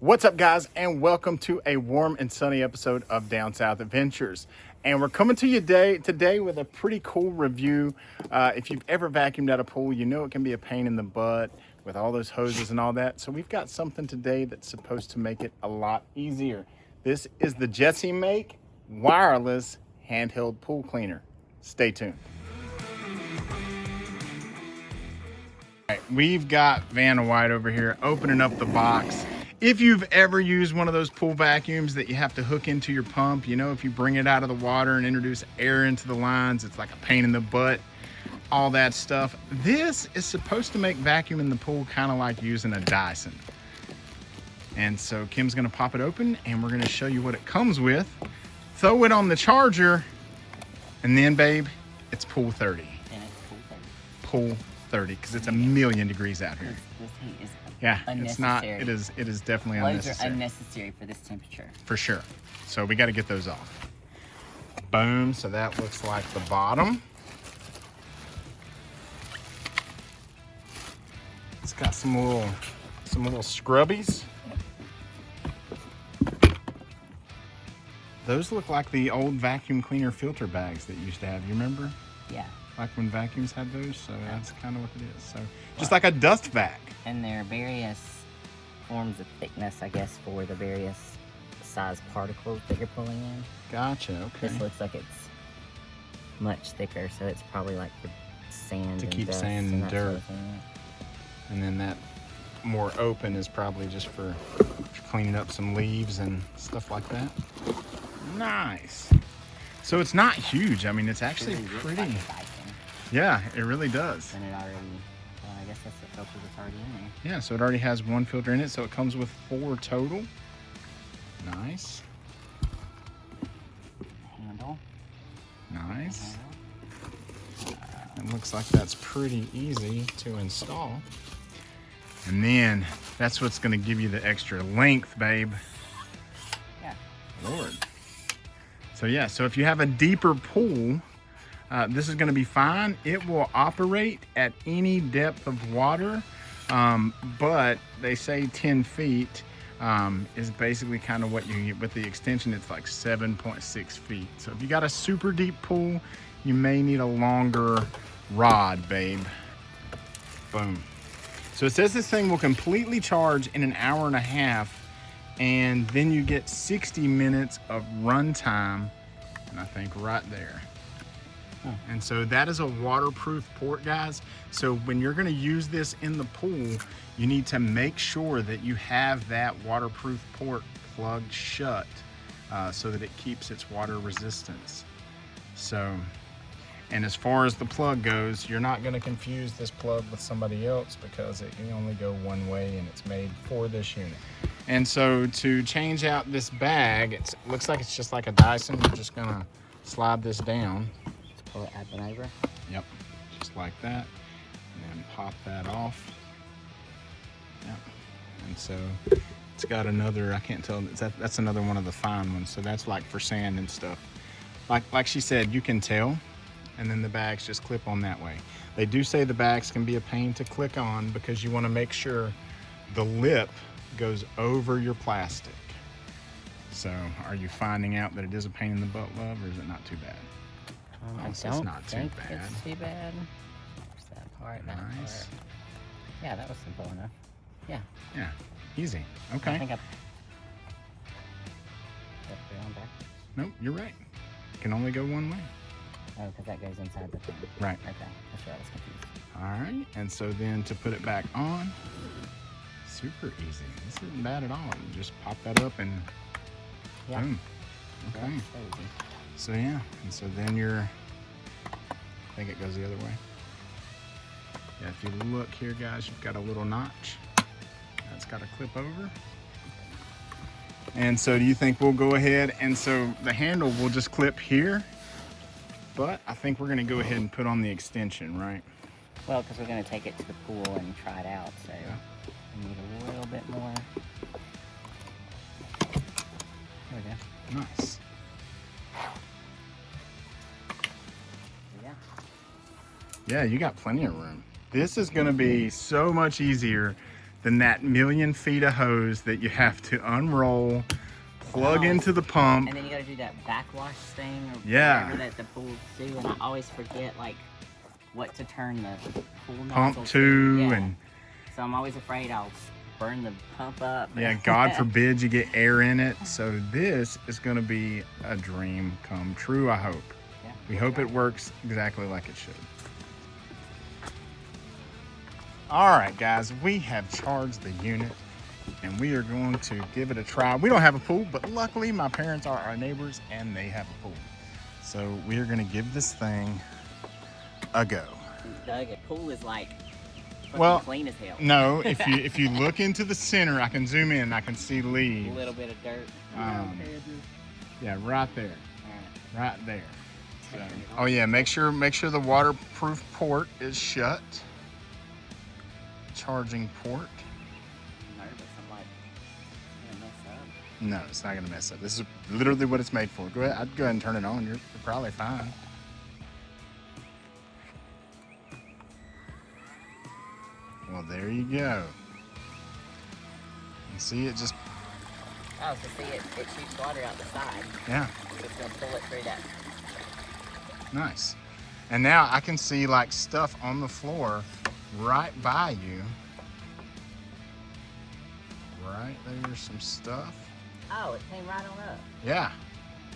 What's up, guys, and welcome to a warm and sunny episode of Down South Adventures. And we're coming to you today with a pretty cool review. If you've ever vacuumed out a pool, you know it can be a pain in the butt with all those hoses and all that. So we've got something today that's supposed to make it a lot easier. This is the JESIMAIK wireless handheld pool cleaner. Stay tuned. All right, we've got Vanna White over here opening up the box. If you've ever used one of those pool vacuums that you have to hook into your pump, you know, if you bring it out of the water and introduce air into the lines, it's like a pain in the butt, all that stuff. This is supposed to make vacuuming the pool kind of like using a Dyson. And so Kim's gonna pop it open and we're gonna show you what it comes with, throw it on the charger, and then, babe, it's pool 30. And it's pool 30. Pool 30, because it's a million degrees out here. This heat is It's not, it is definitely Gloves unnecessary. are unnecessary for this temperature. For sure. So we got to get those off. Boom. So that looks like the bottom. It's got some little scrubbies. Those look like the old vacuum cleaner filter bags that you used to have. You remember? Yeah. Like when vacuums had those. So that's kind of what it is. So just like a dust vac. And there are various forms of thickness, I guess, for the various size particles that you're pulling in. Gotcha. Okay. This looks like it's much thicker, so it's probably like for sand To and keep dust sand and that dirt. sort of thing. And then that more open is probably just for cleaning up some leaves and stuff like that. Nice. So it's not huge. I mean, it's actually It really looks pretty. like a Dyson. Yeah, it really does. And it already, well, I guess that's the filter that's already in there. Yeah, so it already has one filter in it, so it comes with 4 total. Nice. Handle. Nice. It looks like that's pretty easy to install. And then that's what's going to give you the extra length, babe. Yeah. Lord. So yeah, so if you have a deeper pool, this is going to be fine. It will operate at any depth of water, but they say 10 feet is basically kind of what you get. With the extension, it's like 7.6 feet. So if you got a super deep pool, you may need a longer rod, babe. Boom. So it says this thing will completely charge in an hour and a half, and then you get 60 minutes of run time, and I think right there. And so that is a waterproof port, guys. So when you're gonna use this in the pool, you need to make sure that you have that waterproof port plugged shut so that it keeps its water resistance. So, and as far as the plug goes, you're not gonna confuse this plug with somebody else because it can only go one way and it's made for this unit. And so to change out this bag, it looks like it's just like a Dyson. You're just gonna slide this down. Pull it up and over. Yep, just like that. And then pop that off. Yep. And so it's got another, I can't tell, that's another one of the fine ones. So that's like for sand and stuff. Like she said, you can tell, and then the bags just clip on that way. They do say the bags can be a pain to click on because you want to make sure the lip goes over your plastic. So are you finding out that it is a pain in the butt, love, or is it not too bad? I It's don't not too think bad. it's too bad. There's that part, that Nice. part. Yeah, that was simple enough. Yeah. Yeah, easy. I Okay. think I... Yep, they're on back. Nope, you're right. It can only go one way. Oh, because that goes inside the thing. Right. Okay, that's where I was confused. All right, and so then to put it back on, super easy. This isn't bad at all. You just pop that up and Yeah. boom. Yeah, Okay. so easy. So yeah, and so then I think it goes the other way. Yeah, if you look here, guys, you've got a little notch. That's got to clip over. And so do you think we'll go ahead, and so the handle will just clip here, but I think we're gonna go ahead and put on the extension, right? Well, because we're going to take it to the pool and try it out, so we need a little bit more. There we go. Nice. Yeah. Yeah, you got plenty of room. This is gonna be so much easier than that million feet of hose that you have to unroll, plug into the pump. And then you gotta do that backwash thing or Yeah. whatever that the pools do, and I always forget like what to turn the pool Pump nozzle to, Yeah. and so I'm always afraid I'll burn the pump up. yeah, God forbid you get air in it. So this is gonna be a dream come true, I hope. Yeah, We hope it works exactly like it should. All right, guys, we have charged the unit and we are going to give it a try. We don't have a pool, but luckily my parents are our neighbors and they have a pool. So we are gonna give this thing a go. Doug, a pool is like Well, clean as hell. No, if you look into the center, I can zoom in and I can see A leaves. little bit of dirt. Yeah, right there. All right. Right there. So, oh yeah, make sure the waterproof port is shut. Charging port. I'm nervous. I'm like, gonna mess up. No, it's not gonna mess up. This is literally what it's made for. Go ahead. I'd go ahead and turn it on. You're probably fine. Well, there you go. You see it just, Oh, so see, it shoots water out the side. yeah, So it's gonna pull it through that. nice. And now I can see like stuff on the floor right by you. Right there's some stuff. Oh, it came right on up. Yeah.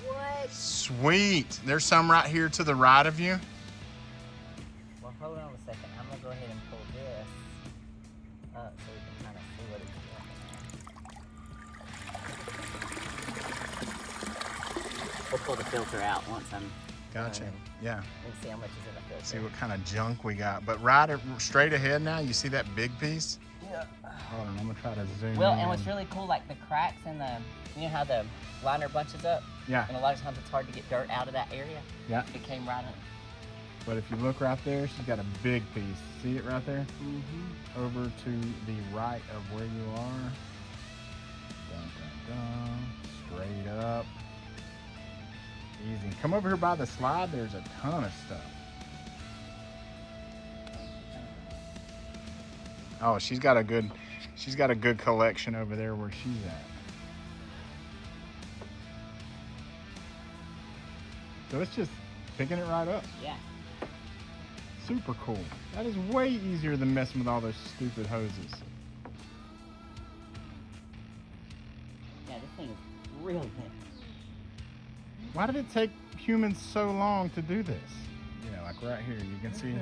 What? Sweet. There's some right here to the right of you. Well, hold on a second. I'm gonna go ahead and pull this up so we can kind of see what it's doing. We'll pull the filter out once I'm Gotcha. done. Yeah. We'll see how much is in the filter. See what kind of junk we got. But right straight ahead now, you see that big piece? Yeah. Hold on, I'm gonna try to zoom Well, in. and what's really cool, like the cracks in the, you know how the liner bunches up? Yeah. And a lot of times it's hard to get dirt out of that area. Yeah. It came right in. But if you look right there, she's got a big piece. See it right there? Mm-hmm. Over to the right of where you are. Dun, dun, dun. Straight up. Easy. Come over here by the slide. There's a ton of stuff. Oh, she's got a good collection over there where she's at. So it's just picking it right up. Yeah. Super cool. That is way easier than messing with all those stupid hoses. Yeah, this thing is real good. Why did it take humans so long to do this? Yeah, like right here, you can see.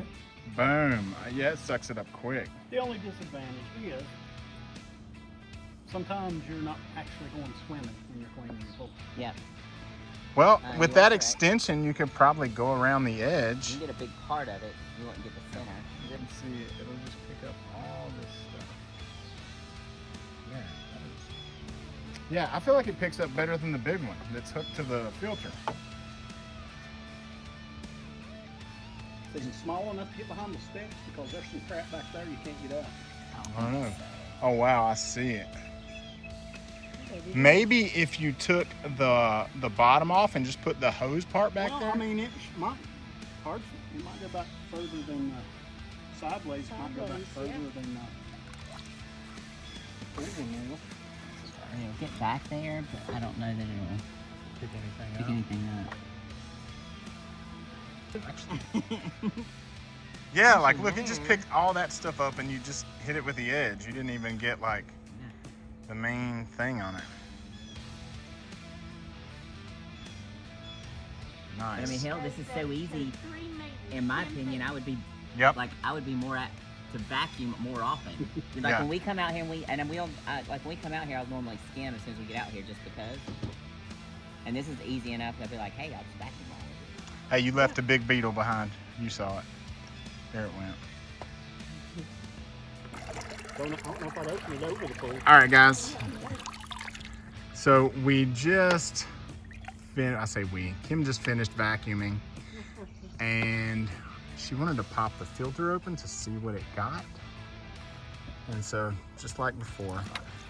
Boom. Yeah, it sucks it up quick. The only disadvantage is sometimes you're not actually going swimming when you're cleaning your pool. Yeah. Well, You with are that correct. extension, you could probably go around the You edge. can get a big part of it. You wouldn't get the center. You can see it. It'll just pick up all this stuff. Yeah, that is. Yeah, I feel like it picks up better than the big one that's hooked to the filter. Is it small enough to get behind the sticks? Because there's some crap back there you can't get up. I don't know. Oh wow, I see it. Maybe if you took the bottom off and just put the hose part back Well, there. I mean, it might go back further than sideways. It might go back further than the pool will. It'll get back there, but I don't know that it'll Pick anything pick up. anything up. Yeah, like look, it just picked all that stuff up and you just hit it with the edge. You didn't even get like the main thing on it. Nice. But I mean, hell, this is so easy. In my opinion, I would be Yep. like, I would be more apt to vacuum more often. Like Yeah. when we come out here and we don't like when we come out here, I'll normally skim as soon as we get out here just because. And this is easy enough. I'll be like, hey, I'll just vacuum all of it. Hey, you left a big beetle behind. You saw it. There it went. I don't know if I'd open it over the pool. All right, guys. So we just I say we. Kim just finished vacuuming, and she wanted to pop the filter open to see what it got. And so, just like before,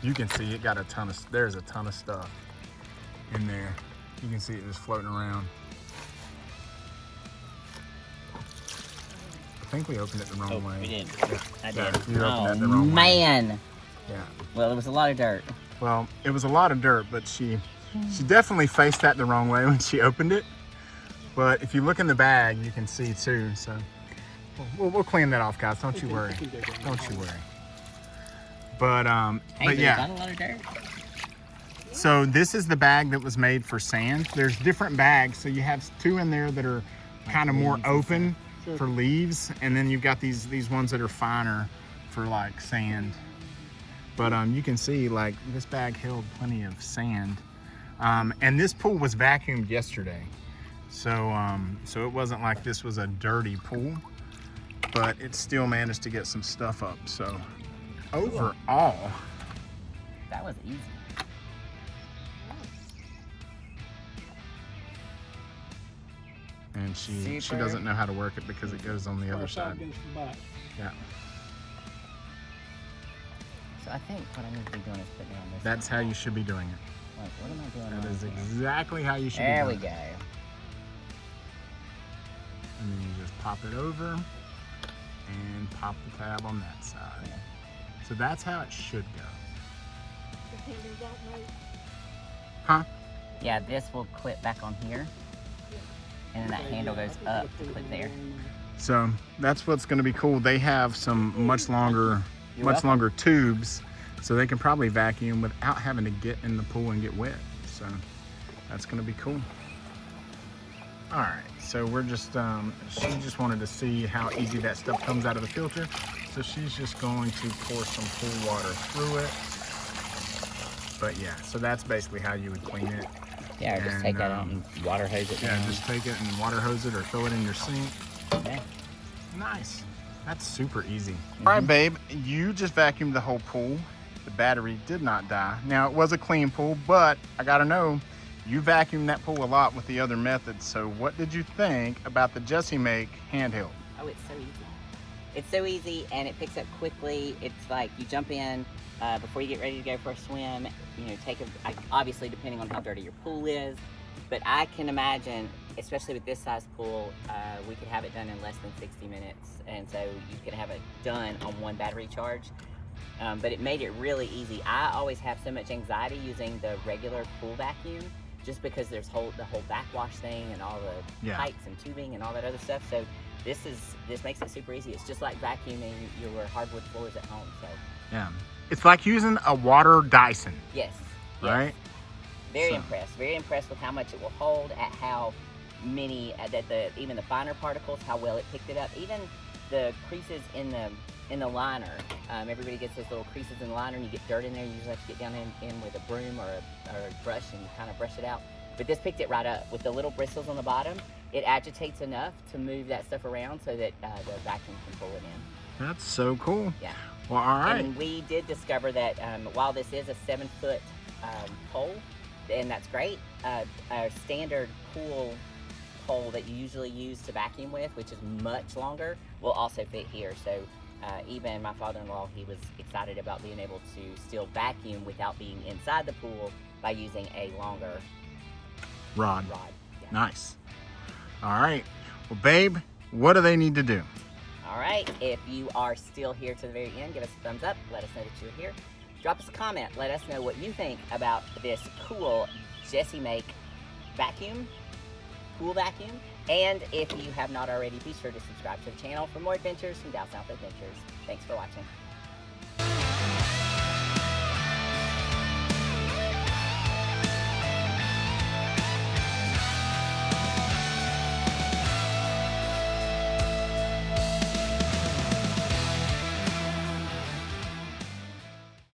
you can see it got a ton of. There's a ton of stuff in there. You can see it just floating around. I think we opened it the wrong way. We did. Yeah. I Yeah, did. you opened Oh that the wrong way. man. Yeah. Well, it was a lot of dirt. Well, it was a lot of dirt, but she definitely faced that the wrong way when she opened it. But if you look in the bag, you can see too. So we'll clean that off, guys. Don't you worry. Don't you worry. But Hey, yeah. a lot of dirt. So this is the bag that was made for sand. There's different bags. So you have two in there that are kind of more open for leaves, and then you've got these ones that are finer for like sand. But you can see like this bag held plenty of sand, and this pool was vacuumed yesterday, so so it wasn't like this was a dirty pool, but it still managed to get some stuff up. So overall, that was easy. and she doesn't know how to work it because it goes on the other side. Yeah. So I think what I need to be doing is putting it on this. That's how you should be doing it. Like, what am I doing? That is exactly how you should be There doing we it. go. And then you just pop it over and pop the tab on that side. Yeah. So that's how it should go. The handle don't move. Huh? Yeah, this will clip back on here. And then that handle goes up to clip there. So that's what's going to be cool. They have some much longer welcome. tubes, so they can probably vacuum without having to get in the pool and get wet. So that's going to be cool. All right, so we're just she just wanted to see how easy that stuff comes out of the filter, so she's just going to pour some pool water through it. But yeah, so that's basically how you would clean it. Yeah, or just take that out and water hose it down. Yeah, just take it and water hose it or throw it in your sink. Yeah. Nice. That's super easy. All right, babe, you just vacuumed the whole pool. The battery did not die. Now, it was a clean pool, but I gotta know, you vacuumed that pool a lot with the other methods. So what did you think about the JESIMAIK handheld? Oh, it's so easy. It's so easy, and it picks up quickly. It's like you jump in before you get ready to go for a swim. You know, obviously depending on how dirty your pool is, but I can imagine, especially with this size pool, we could have it done in less than 60 minutes, and so you could have it done on one battery charge. But it made it really easy. I always have so much anxiety using the regular pool vacuum, just because there's the whole backwash thing and all the pipes and tubing and all that other stuff. So this makes it super easy. It's just like vacuuming your hardwood floors at home. So yeah, it's like using a water Dyson. yes, right? Very impressed with how much it will hold, at how many even the finer particles, how well it picked it up. Even the creases in the liner, everybody gets those little creases in the liner, and you get dirt in there. You usually have to get down in with a broom or a brush and you kind of brush it out. But this picked it right up with the little bristles on the bottom. It agitates enough to move that stuff around so that the vacuum can pull it in. That's so cool. Yeah. Well, all right. And we did discover that while this is a 7-foot pole, and that's great, our standard pool pole that you usually use to vacuum with, which is much longer, will also fit here. So even my father-in-law, he was excited about being able to still vacuum without being inside the pool by using a longer rod. Yeah. Nice. All right. Well, babe, what do they need to do? All right, if you are still here to the very end, give us a thumbs up. Let us know that you're here. Drop us a comment. Let us know what you think about this cool JESIMAIK pool vacuum. And if you have not already, be sure to subscribe to the channel for more adventures from Down South Adventures. Thanks for watching.